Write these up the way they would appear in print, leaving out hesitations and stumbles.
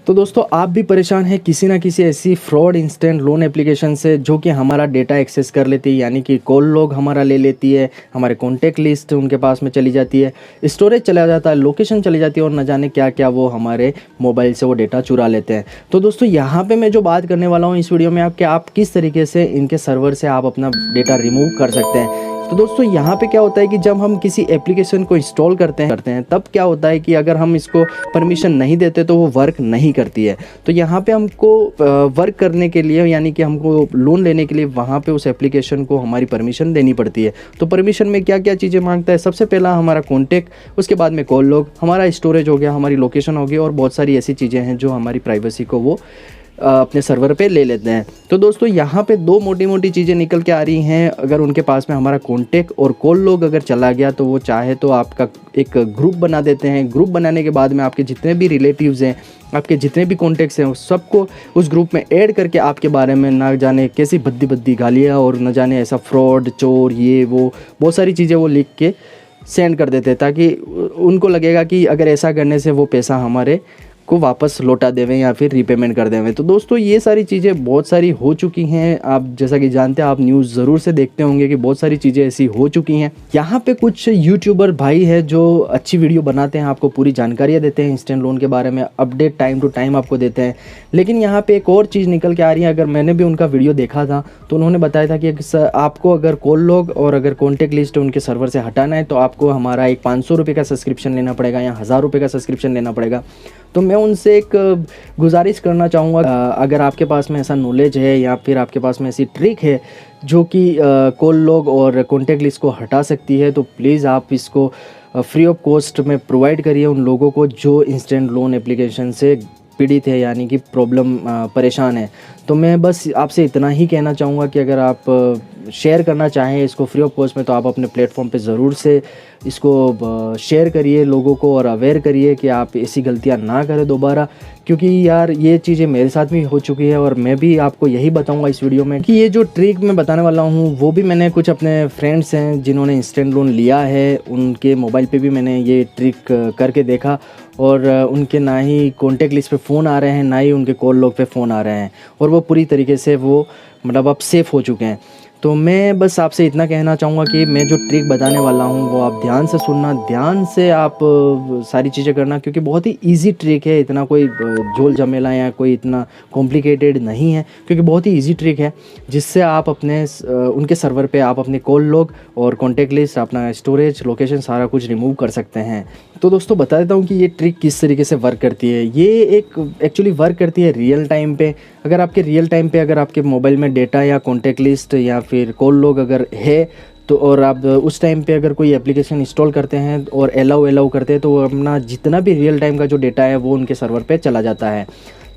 तो दोस्तों आप भी परेशान हैं किसी ना किसी ऐसी फ्रॉड इंस्टेंट लोन एप्लीकेशन से जो कि हमारा डेटा एक्सेस कर लेती है, यानी कि कॉल लॉग हमारा ले लेती है, हमारे कॉन्टैक्ट लिस्ट उनके पास में चली जाती है, स्टोरेज चला जाता है, लोकेशन चली जाती है और न जाने क्या क्या वो हमारे मोबाइल से वो डेटा चुरा लेते हैं। तो दोस्तों यहाँ पे मैं जो बात करने वाला हूँ इस वीडियो में आप किस तरीके से इनके सर्वर से आप अपना डेटा रिमूव कर सकते हैं। तो दोस्तों यहाँ पे क्या होता है कि जब हम किसी एप्लीकेशन को इंस्टॉल करते हैं तब क्या होता है कि अगर हम इसको परमिशन नहीं देते तो वो वर्क नहीं करती है। तो यहाँ पे हमको वर्क करने के लिए, यानी कि हमको लोन लेने के लिए वहाँ पे उस एप्लीकेशन को हमारी परमिशन देनी पड़ती है। तो परमिशन में क्या क्या चीज़ें मांगता है, सबसे पहला हमारा कॉन्टैक्ट, उसके बाद में कॉल लॉग, हमारा स्टोरेज हो गया, हमारी लोकेशन होगी और बहुत सारी ऐसी चीज़ें हैं जो हमारी प्राइवेसी को वो अपने सर्वर पे ले लेते हैं। तो दोस्तों यहाँ पे दो मोटी मोटी चीज़ें निकल के आ रही हैं। अगर उनके पास में हमारा कॉन्टैक्ट और कॉल लॉग अगर चला गया तो वो चाहे तो आपका एक ग्रुप बना देते हैं। ग्रुप बनाने के बाद में आपके जितने भी रिलेटिव्स हैं, आपके जितने भी कॉन्टैक्ट्स हैं, उस सबको उस ग्रुप में ऐड करके आपके बारे में ना जाने कैसी भद्दी भद्दी गालियाँ और न जाने ऐसा फ्रॉड, चोर, ये वो बहुत सारी चीज़ें वो लिख के सेंड कर देते हैं, ताकि उनको लगेगा कि अगर ऐसा करने से वो पैसा हमारे को वापस लौटा देवें या फिर रीपेमेंट कर देवें। तो दोस्तों ये सारी चीज़ें बहुत सारी हो चुकी हैं। आप जैसा कि जानते हैं, आप न्यूज़ ज़रूर से देखते होंगे कि बहुत सारी चीज़ें ऐसी हो चुकी हैं। यहाँ पे कुछ यूट्यूबर भाई है जो अच्छी वीडियो बनाते हैं, आपको पूरी जानकारियाँ देते हैं इंस्टेंट लोन के बारे में, अपडेट टाइम टू टाइम आपको देते हैं। लेकिन यहाँ पर एक और चीज़ निकल के आ रही है। अगर मैंने भी उनका वीडियो देखा था तो उन्होंने बताया था कि आपको अगर कॉल लॉग और अगर कॉन्टैक्ट लिस्ट उनके सर्वर से हटाना है तो आपको हमारा एक 500 रुपये का सब्सक्रिप्शन लेना पड़ेगा या 1000 रुपये का सब्सक्रिप्शन लेना पड़ेगा। तो मैं उनसे एक गुजारिश करना चाहूँगा, अगर आपके पास में ऐसा नॉलेज है या फिर आपके पास में ऐसी ट्रिक है जो कि कॉल लॉग और कॉन्टैक्ट लिस्ट को हटा सकती है, तो प्लीज़ आप इसको फ्री ऑफ कॉस्ट में प्रोवाइड करिए उन लोगों को जो इंस्टेंट लोन एप्लीकेशन से पीड़ित है, यानी कि प्रॉब्लम परेशान है। तो मैं बस आपसे इतना ही कहना चाहूँगा कि अगर आप शेयर करना चाहें इसको फ्री ऑफ कॉस्ट में तो आप अपने प्लेटफॉर्म पे ज़रूर से इसको शेयर करिए लोगों को और अवेयर करिए कि आप ऐसी गलतियां ना करें दोबारा, क्योंकि यार ये चीज़ें मेरे साथ भी हो चुकी है और मैं भी आपको यही बताऊंगा इस वीडियो में कि ये जो ट्रिक मैं बताने वाला हूँ वो भी मैंने कुछ अपने फ्रेंड्स हैं जिन्होंने इंस्टेंट लोन लिया है, उनके मोबाइल पे भी मैंने ये ट्रिक करके देखा और उनके ना ही कॉन्टैक्ट लिस्ट पे फ़ोन आ रहे हैं, ना ही उनके कॉल लॉग पे फ़ोन आ रहे हैं और वो पूरी तरीके से वो मतलब अब सेफ़ हो चुके हैं। तो मैं बस आपसे इतना कहना चाहूँगा कि मैं जो ट्रिक बताने वाला हूँ वो आप ध्यान से सुनना, ध्यान से आप सारी चीज़ें करना, क्योंकि बहुत ही इजी ट्रिक है, इतना कोई झोल झमेला या कोई इतना कॉम्प्लिकेटेड नहीं है, क्योंकि बहुत ही इजी ट्रिक है जिससे आप अपने उनके सर्वर पे आप अपने कॉल लॉग और कॉन्टैक्ट लिस्ट, अपना स्टोरेज, लोकेशन सारा कुछ रिमूव कर सकते हैं। तो दोस्तों बता देता हूँ कि ये ट्रिक किस तरीके से वर्क करती है। ये एक एक्चुअली वर्क करती है रियल टाइम पे। अगर आपके रियल टाइम पे अगर आपके मोबाइल में डेटा या कॉन्टैक्ट लिस्ट या फिर कॉल लॉग अगर है तो और आप उस टाइम पे अगर कोई एप्लीकेशन इंस्टॉल करते हैं और अलाउ करते हैं तो अपना जितना भी रियल टाइम का जो डेटा है वो उनके सर्वर पे चला जाता है।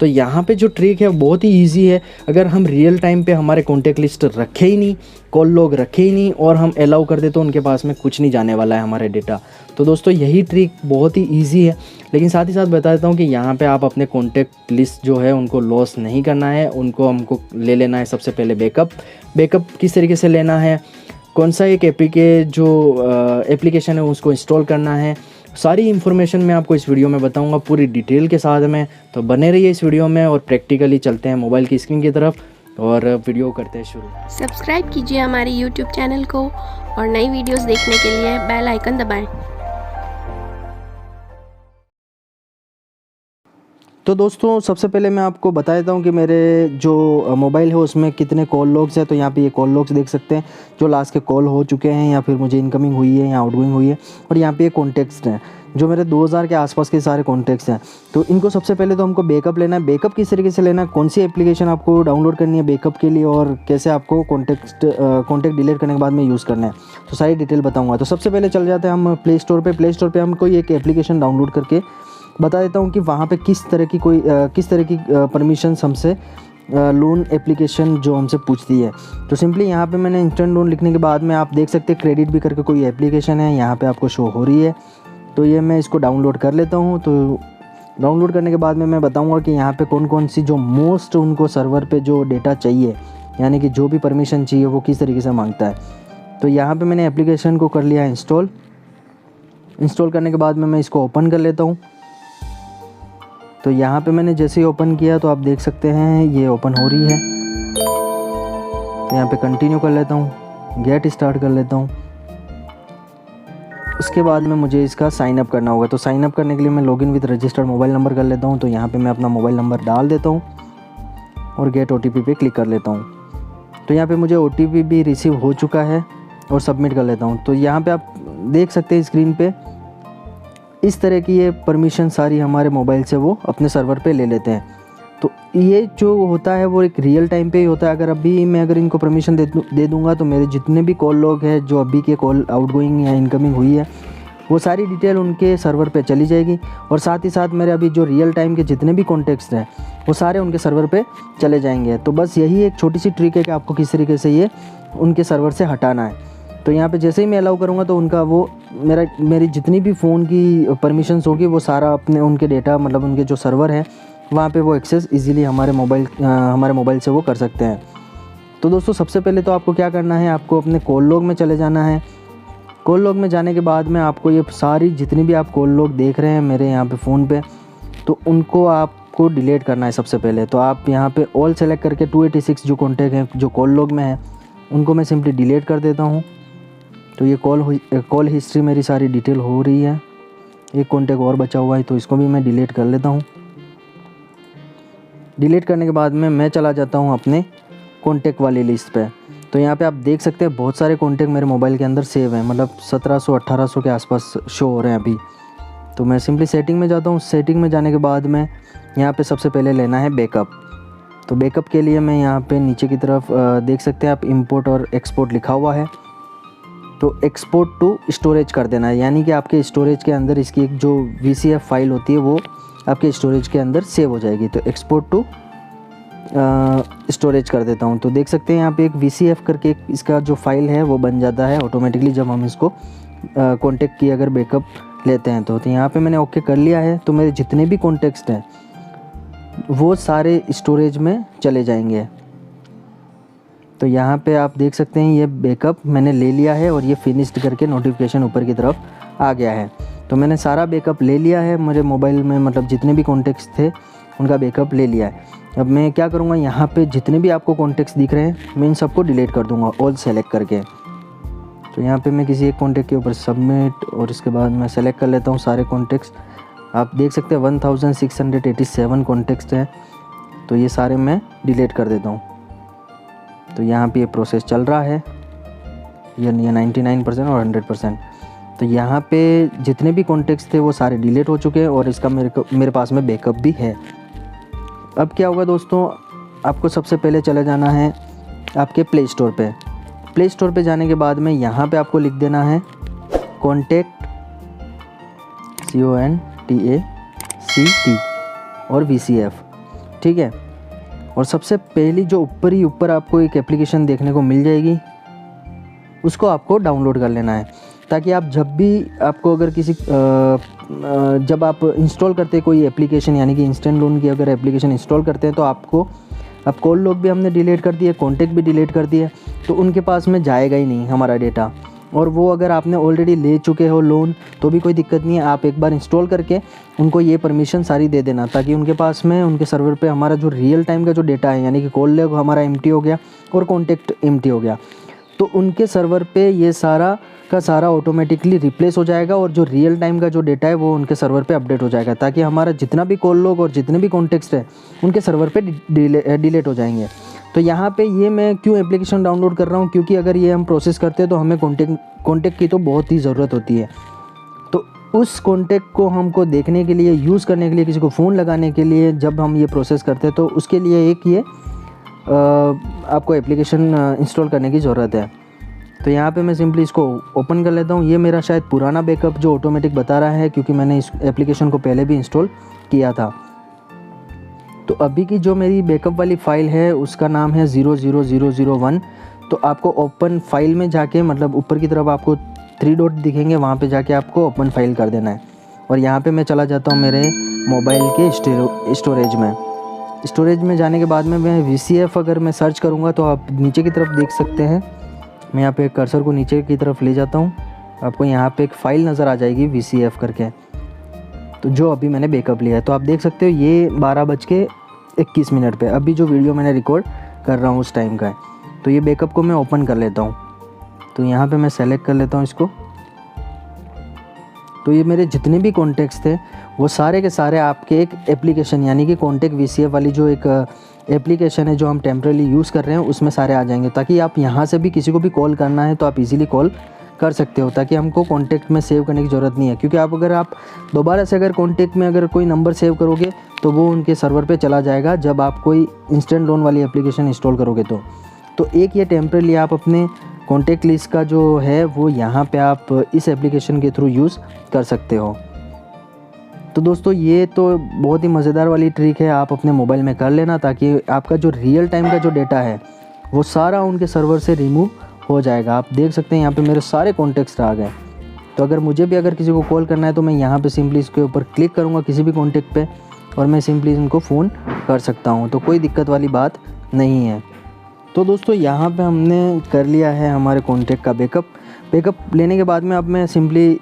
तो यहाँ पे जो ट्रिक है बहुत ही इजी है। अगर हम रियल टाइम पे हमारे कॉन्टैक्ट लिस्ट रखे ही नहीं, कॉल लॉग रखे ही नहीं और हम अलाउ कर दे तो उनके पास में कुछ नहीं जाने वाला है हमारे डेटा। तो दोस्तों यही ट्रिक बहुत ही ईजी है, लेकिन साथ ही साथ बता देता हूँ कि यहाँ पे आप अपने कॉन्टैक्ट लिस्ट जो है उनको लॉस नहीं करना है, उनको हमको ले लेना है सबसे पहले बैकअप किस तरीके से लेना है, कौन सा एक एप्लीकेशन है उसको इंस्टॉल करना है, सारी इन्फॉर्मेशन मैं आपको इस वीडियो में बताऊंगा पूरी डिटेल के साथ में। तो बने रहिए इस वीडियो में और प्रैक्टिकली चलते हैं मोबाइल की स्क्रीन की तरफ और वीडियो करते हैं शुरू। सब्सक्राइब कीजिए हमारे यूट्यूब चैनल को और नई वीडियोस देखने के लिए बेल आइकन दबाएं। तो दोस्तों सबसे पहले मैं आपको बता देता हूँ कि मेरे जो मोबाइल है उसमें कितने कॉल लॉग्स हैं। तो यहाँ पे ये कॉल लॉग्स देख सकते हैं जो लास्ट के कॉल हो चुके हैं या फिर मुझे इनकमिंग हुई है या आउटगोइंग हुई है। और यहाँ पे ये कॉन्टैक्ट्स हैं जो मेरे 2000 के आसपास के सारे कॉन्टैक्ट्स हैं। तो इनको सबसे पहले तो हमको बैकअप लेना है। बैकअप किस तरीके से लेना है, कौन सी एप्लीकेशन आपको डाउनलोड करनी है बैकअप के लिए और कैसे आपको कॉन्टैक्ट डिलीट करने के बाद में यूज़ करना है, तो सारी डिटेल बताऊँगा। तो सबसे पहले चल जाते हैं हम प्ले स्टोर पर हम कोई एक एप्लीकेशन डाउनलोड करके बता देता हूँ कि वहाँ पे किस तरह की परमिशंस हमसे लोन एप्लीकेशन जो हमसे पूछती है। तो सिंपली यहाँ पे मैंने इंस्टेंट लोन लिखने के बाद में आप देख सकते हैं क्रेडिट भी करके कोई एप्लीकेशन है यहाँ पे आपको शो हो रही है। तो ये मैं इसको डाउनलोड कर लेता हूँ। तो डाउनलोड करने के बाद में मैं बताऊँगा कि यहाँ पे कौन सी जो मोस्ट उनको सर्वर पे जो डेटा चाहिए, यानी कि जो भी परमिशन चाहिए वो किस तरीके से मांगता है। तो यहाँ पर मैंने एप्लीकेशन को कर लिया इंस्टॉल करने के बाद में मैं इसको ओपन कर लेता हूँ। तो यहाँ पे मैंने जैसे ही ओपन किया तो आप देख सकते हैं ये ओपन हो रही है। तो यहाँ पे कंटिन्यू कर लेता हूँ, गेट स्टार्ट कर लेता हूँ। उसके बाद में मुझे इसका साइन अप करना होगा। तो साइन अप करने के लिए मैं login with registered mobile number कर लेता हूँ। तो यहाँ पे मैं अपना मोबाइल नंबर डाल देता हूँ और गेट OTP पे क्लिक कर लेता हूँ। तो यहाँ पे मुझे OTP भी रिसीव हो चुका है और सबमिट कर लेता हूँ। तो यहाँ पे आप देख सकते हैं स्क्रीन पे इस तरह की ये परमिशन सारी हमारे मोबाइल से वो अपने सर्वर पे ले लेते हैं। तो ये जो होता है वो एक रियल टाइम पे ही होता है। अगर इनको परमिशन दे दूँगा तो मेरे जितने भी कॉल लॉग हैं, जो अभी के कॉल आउटगोइंग या इनकमिंग हुई है, वो सारी डिटेल उनके सर्वर पे चली जाएगी। और साथ ही साथ मेरे अभी जो रियल टाइम के जितने भी कॉन्टेक्ट्स हैं वो सारे उनके सर्वर पे चले जाएंगे। तो बस यही एक छोटी सी ट्रिक है कि आपको किस तरीके से ये उनके सर्वर से हटाना है। तो यहाँ पे जैसे ही मैं अलाउ करूँगा तो उनका वो मेरी जितनी भी फ़ोन की परमिशंस होगी वो सारा अपने उनके डेटा, मतलब उनके जो सर्वर है वहाँ पे वो एक्सेस इजीली हमारे मोबाइल से वो कर सकते हैं। तो दोस्तों सबसे पहले तो आपको क्या करना है, आपको अपने कॉल लॉग में चले जाना है। कॉल लॉग में जाने के बाद में आपको ये सारी जितनी भी आप कॉल लॉग देख रहे हैं मेरे यहाँ पे फ़ोन पे, तो उनको आपको डिलीट करना है सबसे पहले। तो आप यहाँ पे ऑल सेलेक्ट करके 286 जो कॉन्टैक्ट हैं जो कॉल लॉग में है उनको मैं सिंपली डिलीट कर देता हूँ। तो ये कॉल हिस्ट्री मेरी सारी डिटेल हो रही है। एक कॉन्टैक्ट और बचा हुआ है तो इसको भी मैं डिलीट कर लेता हूँ। डिलीट करने के बाद में मैं चला जाता हूँ अपने कॉन्टैक्ट वाली लिस्ट पे। तो यहाँ पे आप देख सकते हैं बहुत सारे कॉन्टैक्ट मेरे मोबाइल के अंदर सेव हैं, मतलब 1700-1800 के आसपास शो हो रहे हैं अभी। तो मैं सिंपली सेटिंग में जाता हूँ। सेटिंग में जाने के बाद में यहाँ पे सबसे पहले लेना है बैकअप। तो बैकअप के लिए मैं यहाँ पे नीचे की तरफ देख सकते हैं आप इंपोर्ट और एक्सपोर्ट लिखा हुआ है। तो एक्सपोर्ट टू स्टोरेज कर देना है, यानी कि आपके स्टोरेज के अंदर इसकी एक जो VCF फाइल होती है वो आपके स्टोरेज के अंदर सेव हो जाएगी। तो एक्सपोर्ट टू स्टोरेज कर देता हूँ। तो देख सकते हैं यहाँ पे एक VCF करके इसका जो फाइल है वो बन जाता है ऑटोमेटिकली जब हम इसको कॉन्टेक्ट की अगर बैकअप लेते हैं। तो यहाँ पे मैंने ओके कर लिया है। तो मेरे जितने भी कॉन्टेक्ट्स हैं वो सारे स्टोरेज में चले जाएंगे। तो यहाँ पे आप देख सकते हैं ये बैकअप मैंने ले लिया है और ये फिनिश्ड करके नोटिफिकेशन ऊपर की तरफ आ गया है। तो मैंने सारा बैकअप ले लिया है मेरे मोबाइल में, मतलब जितने भी कॉन्टेक्ट्स थे उनका बैकअप ले लिया है। अब मैं क्या करूँगा, यहाँ पे जितने भी आपको कॉन्टेक्ट्स दिख रहे हैं मैं इन सबको डिलीट कर दूँगा ऑल सेलेक्ट करके। तो यहाँ पे मैं किसी एक कॉन्टैक्ट के ऊपर सबमिट और इसके बाद मैं सेलेक्ट कर लेता हूँ सारे कॉन्टेक्ट्स। आप देख सकते हैं 1687 कॉन्टेक्ट्स हैं। तो ये सारे मैं डिलीट कर देता हूँ। तो यहाँ पे ये प्रोसेस चल रहा है, ये 99% और 100%। तो यहाँ पे जितने भी कॉन्टेक्ट्स थे वो सारे डिलीट हो चुके हैं और इसका मेरे पास में बैकअप भी है। अब क्या होगा दोस्तों, आपको सबसे पहले चले जाना है आपके प्ले स्टोर पे। प्ले स्टोर पे जाने के बाद में यहाँ पे आपको लिख देना है कॉन्टैक्ट CONTACT और VCF, ठीक है। और सबसे पहली जो ऊपर आपको एक एप्लीकेशन देखने को मिल जाएगी उसको आपको डाउनलोड कर लेना है, ताकि आप जब भी आपको अगर जब आप इंस्टॉल करते हैं कोई एप्लीकेशन, यानी कि इंस्टेंट लोन की अगर एप्लीकेशन इंस्टॉल करते हैं तो आपको अब कॉल लॉग भी हमने डिलीट कर दिए, कॉन्टैक्ट भी डिलीट कर दिए, तो उनके पास में जाएगा ही नहीं हमारा डेटा। और वो अगर आपने ऑलरेडी ले चुके हो लोन तो भी कोई दिक्कत नहीं है, आप एक बार इंस्टॉल करके उनको ये परमिशन सारी दे देना, ताकि उनके पास में उनके सर्वर पे हमारा जो रियल टाइम का जो डेटा है, यानी कि कॉल लॉग हमारा एम्प्टी हो गया और कॉन्टैक्ट एम्प्टी हो गया, तो उनके सर्वर पे ये सारा का सारा ऑटोमेटिकली रिप्लेस हो जाएगा और जो रियल टाइम का जो डेटा है वो उनके सर्वर पे अपडेट हो जाएगा, ताकि हमारा जितना भी कॉल लॉग और जितने भी कॉन्टेक्ट्स है उनके सर्वर पे डिलीट हो जाएंगे। तो यहाँ पे ये मैं क्यों एप्लीकेशन डाउनलोड कर रहा हूँ, क्योंकि अगर ये हम प्रोसेस करते हैं तो हमें कॉन्टैक्ट की तो बहुत ही ज़रूरत होती है। तो उस कॉन्टैक्ट को हमको देखने के लिए, यूज़ करने के लिए, किसी को फ़ोन लगाने के लिए जब हम ये प्रोसेस करते हैं तो उसके लिए एक ये आपको एप्लीकेशन इंस्टॉल करने की ज़रूरत है। तो यहाँ पे मैं सिंपली इसको ओपन कर लेता हूँ। ये मेरा शायद पुराना बैकअप जो ऑटोमेटिक बता रहा है, क्योंकि मैंने इस एप्लीकेशन को पहले भी इंस्टॉल किया था। तो अभी की जो मेरी बैकअप वाली फ़ाइल है उसका नाम है 00001। तो आपको ओपन फाइल में जाके, मतलब ऊपर की तरफ आपको 3 डॉट दिखेंगे, वहाँ पे जाके आपको ओपन फाइल कर देना है। और यहाँ पे मैं चला जाता हूँ मेरे मोबाइल के स्टोरेज में। स्टोरेज में जाने के बाद में मैं VCF अगर मैं सर्च करूँगा तो आप नीचे की तरफ देख सकते हैं। मैं यहाँ पे कर्सर को नीचे की तरफ ले जाता हूँ, आपको यहाँ पे एक फ़ाइल नज़र आ जाएगी VCF करके। तो जो अभी मैंने बैकअप लिया है, तो आप देख सकते हो ये 12:21 पे अभी जो वीडियो मैंने रिकॉर्ड कर रहा हूँ उस टाइम का है। तो ये बैकअप को मैं ओपन कर लेता हूँ। तो यहाँ पे मैं सेलेक्ट कर लेता हूँ इसको। तो ये मेरे जितने भी कॉन्टेक्ट्स थे वो सारे के सारे आपके एक एप्लीकेशन यानी कि कॉन्टेक्ट VCF वाली जो एक एप्लीकेशन है जो हम टेम्परेली यूज़ कर रहे हैं उसमें सारे आ जाएंगे, ताकि आप यहाँ से भी किसी को भी कॉल करना है तो आप इजीली कॉल कर सकते हो, ताकि हमको कॉन्टैक्ट में सेव करने की ज़रूरत नहीं है। क्योंकि आप दोबारा से अगर कॉन्टैक्ट में अगर कोई नंबर सेव करोगे तो वो उनके सर्वर पे चला जाएगा जब आप कोई इंस्टेंट लोन वाली एप्लीकेशन इंस्टॉल करोगे। तो एक ये टेम्परेली आप अपने कॉन्टैक्ट लिस्ट का जो है वो यहाँ पे आप इस एप्लीकेशन के थ्रू यूज़ कर सकते हो। तो दोस्तों ये तो बहुत ही मज़ेदार वाली ट्रिक है, आप अपने मोबाइल में कर लेना, ताकि आपका जो रियल टाइम का जो डेटा है वो सारा उनके सर्वर से रिमूव हो जाएगा। आप देख सकते हैं यहाँ पे मेरे सारे कॉन्टेक्ट्स आ गए। तो अगर मुझे भी अगर किसी को कॉल करना है तो मैं यहाँ पे सिंपली इसके ऊपर क्लिक करूँगा किसी भी कॉन्टेक्ट पे और मैं सिंपली इनको फ़ोन कर सकता हूँ। तो कोई दिक्कत वाली बात नहीं है। तो दोस्तों यहाँ पे हमने कर लिया है हमारे कॉन्टैक्ट का बैकअप लेने के बाद में अब मैं सिंपली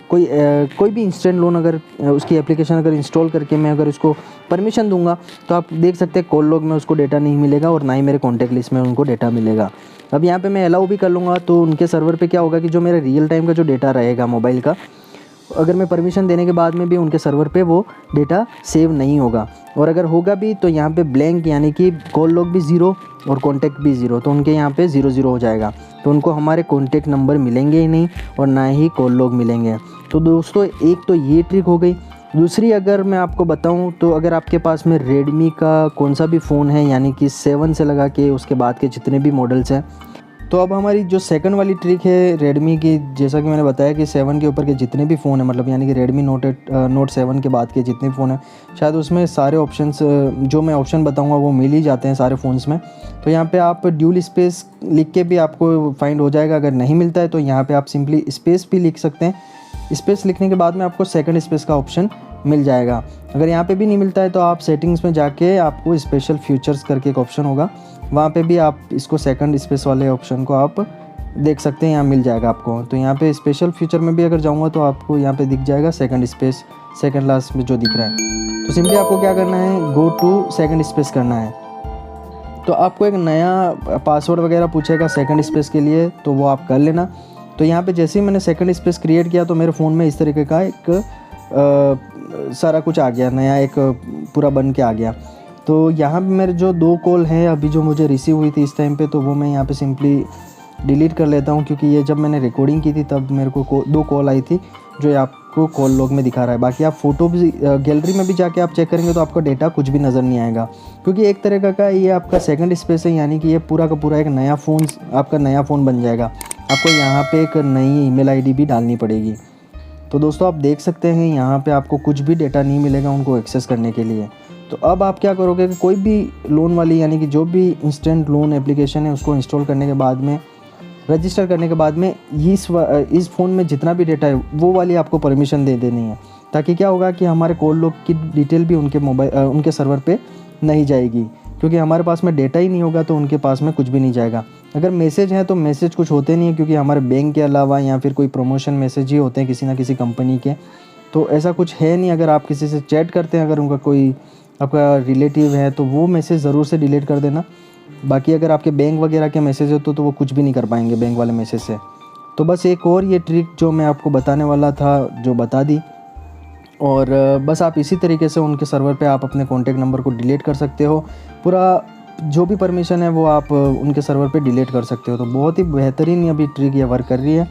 कोई भी इंस्टेंट लोन अगर उसकी एप्लीकेशन अगर इंस्टॉल करके मैं अगर उसको परमिशन दूंगा तो आप देख सकते हैं कॉल लॉग में उसको डेटा नहीं मिलेगा और ना ही मेरे कॉन्टैक्ट लिस्ट में उनको डेटा मिलेगा। अब यहाँ पे मैं अलाउ भी कर लूँगा तो उनके सर्वर पे क्या होगा कि जो मेरा रियल टाइम का जो डेटा रहेगा मोबाइल का, अगर मैं परमिशन देने के बाद में भी उनके सर्वर पे वो डेटा सेव नहीं होगा, और अगर होगा भी तो यहाँ पे ब्लैंक यानी कि कॉल लॉग भी 0 और कॉन्टैक्ट भी 0, तो उनके यहाँ पे 0 हो जाएगा। तो उनको हमारे कॉन्टैक्ट नंबर मिलेंगे ही नहीं और ना ही कॉल लॉग मिलेंगे। तो दोस्तों एक तो ये ट्रिक हो गई। दूसरी अगर मैं आपको बताऊं तो अगर आपके पास में रेडमी का कौन सा भी फ़ोन है यानी कि 7 से लगा के उसके बाद के जितने भी मॉडल्स हैं, तो अब हमारी जो सेकंड वाली ट्रिक है रेडमी की, जैसा कि मैंने बताया कि 7 के ऊपर के जितने भी फ़ोन हैं, मतलब यानी कि रेडमी नोट 7 के बाद के जितने फ़ोन हैं, शायद उसमें सारे ऑप्शंस जो मैं ऑप्शन बताऊंगा वो मिल ही जाते हैं सारे फ़ोन्स में। तो यहाँ पे आप ड्यूल स्पेस लिख के भी आपको फाइंड हो जाएगा। अगर नहीं मिलता है तो यहाँ पर आप सिंपली स्पेस भी लिख सकते हैं। स्पेस लिखने के बाद में आपको सेकंड स्पेस का ऑप्शन मिल जाएगा। अगर यहाँ पे भी नहीं मिलता है तो आप सेटिंग्स में जाके आपको स्पेशल फीचर्स करके एक ऑप्शन होगा, वहाँ पे भी आप इसको सेकंड स्पेस वाले ऑप्शन को आप देख सकते हैं, यहाँ मिल जाएगा आपको। तो यहाँ पे स्पेशल फीचर में भी अगर जाऊँगा तो आपको यहाँ पे दिख जाएगा सेकंड स्पेस, सेकंड लास्ट में जो दिख रहा है। तो सिंपली आपको क्या करना है, गो टू सेकंड स्पेस करना है। तो आपको एक नया पासवर्ड वगैरह पूछेगा सेकंड स्पेस के लिए, तो वो आप कर लेना। तो यहाँ पे जैसे ही मैंने सेकंड स्पेस क्रिएट किया तो मेरे फ़ोन में इस तरीके का एक सारा कुछ आ गया, नया एक पूरा बन के आ गया। तो यहाँ पे मेरे जो 2 कॉल हैं अभी जो मुझे रिसीव हुई थी इस टाइम पे, तो वो मैं यहाँ पे सिंपली डिलीट कर लेता हूँ, क्योंकि ये जब मैंने रिकॉर्डिंग की थी तब मेरे को 2 कॉल आई थी जो आपको कॉल लॉग में दिखा रहा है। बाकी आप फ़ोटो भी गैलरी में भी जाके आप चेक करेंगे तो आपको डेटा कुछ भी नज़र नहीं आएगा, क्योंकि एक तरह का ये आपका सेकंड स्पेस है, यानी कि ये पूरा का पूरा एक नया फ़ोन, आपका नया फ़ोन बन जाएगा। आपको यहाँ पे एक नई ईमेल आईडी भी डालनी पड़ेगी। तो दोस्तों आप देख सकते हैं यहाँ पे आपको कुछ भी डेटा नहीं मिलेगा उनको एक्सेस करने के लिए। तो अब आप क्या करोगे कि कोई भी लोन वाली यानी कि जो भी इंस्टेंट लोन एप्लीकेशन है उसको इंस्टॉल करने के बाद में, रजिस्टर करने के बाद में इस फ़ोन में जितना भी डेटा है वो वाली आपको परमिशन दे देनी है, ताकि क्या होगा कि हमारे कॉल लॉग की डिटेल भी उनके सर्वर पे नहीं जाएगी, क्योंकि हमारे पास में डेटा ही नहीं होगा तो उनके पास में कुछ भी नहीं जाएगा। अगर मैसेज है तो मैसेज कुछ होते नहीं है, क्योंकि हमारे बैंक के अलावा या फिर कोई प्रमोशन मैसेज ही होते हैं किसी ना किसी कंपनी के, तो ऐसा कुछ है नहीं। अगर आप किसी से चैट करते हैं, अगर उनका कोई आपका रिलेटिव है तो वो मैसेज ज़रूर से डिलीट कर देना। बाकी अगर आपके बैंक वगैरह के मैसेज हो तो वो कुछ भी नहीं कर पाएंगे बैंक वाले मैसेज से। तो बस एक और ये ट्रिक जो मैं आपको बताने वाला था जो बता दी, और बस आप इसी तरीके से उनके सर्वर पे आप अपने कॉन्टैक्ट नंबर को डिलीट कर सकते हो। पूरा जो भी परमिशन है वो आप उनके सर्वर पे डिलीट कर सकते हो। तो बहुत ही बेहतरीन अभी ट्रिक ये वर्क कर रही है।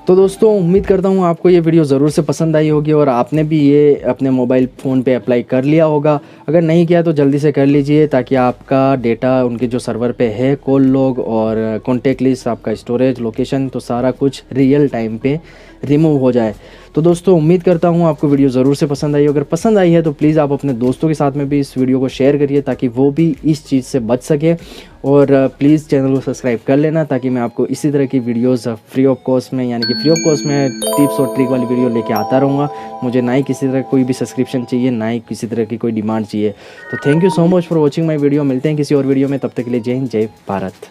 तो दोस्तों उम्मीद करता हूँ आपको ये वीडियो ज़रूर से पसंद आई होगी और आपने भी ये अपने मोबाइल फ़ोन पे अप्लाई कर लिया होगा। अगर नहीं किया तो जल्दी से कर लीजिए, ताकि आपका डेटा उनके जो सर्वर पे है, कॉल लॉग और कॉन्टैक्ट लिस्ट, आपका स्टोरेज, लोकेशन, तो सारा कुछ रियल टाइम पे रिमूव हो जाए। तो दोस्तों उम्मीद करता हूँ आपको वीडियो ज़रूर से पसंद आई। अगर पसंद आई है तो प्लीज़ आप अपने दोस्तों के साथ में भी इस वीडियो को शेयर करिए, ताकि वो भी इस चीज़ से बच सके। और प्लीज़ चैनल को सब्सक्राइब कर लेना, ताकि मैं आपको इसी तरह की वीडियोस फ्री ऑफ कॉस्ट में, यानी कि फ्री ऑफ कॉस्ट में टिप्स और ट्रिक वाली वीडियो लेके आता रहूँगा। मुझे ना ही किसी तरह कोई भी सब्सक्रिप्शन चाहिए, ना ही किसी तरह की कोई डिमांड चाहिए। तो thank you so much for watching my video. मिलते हैं किसी और वीडियो में, तब तक के लिए जय हिंद, जय भारत।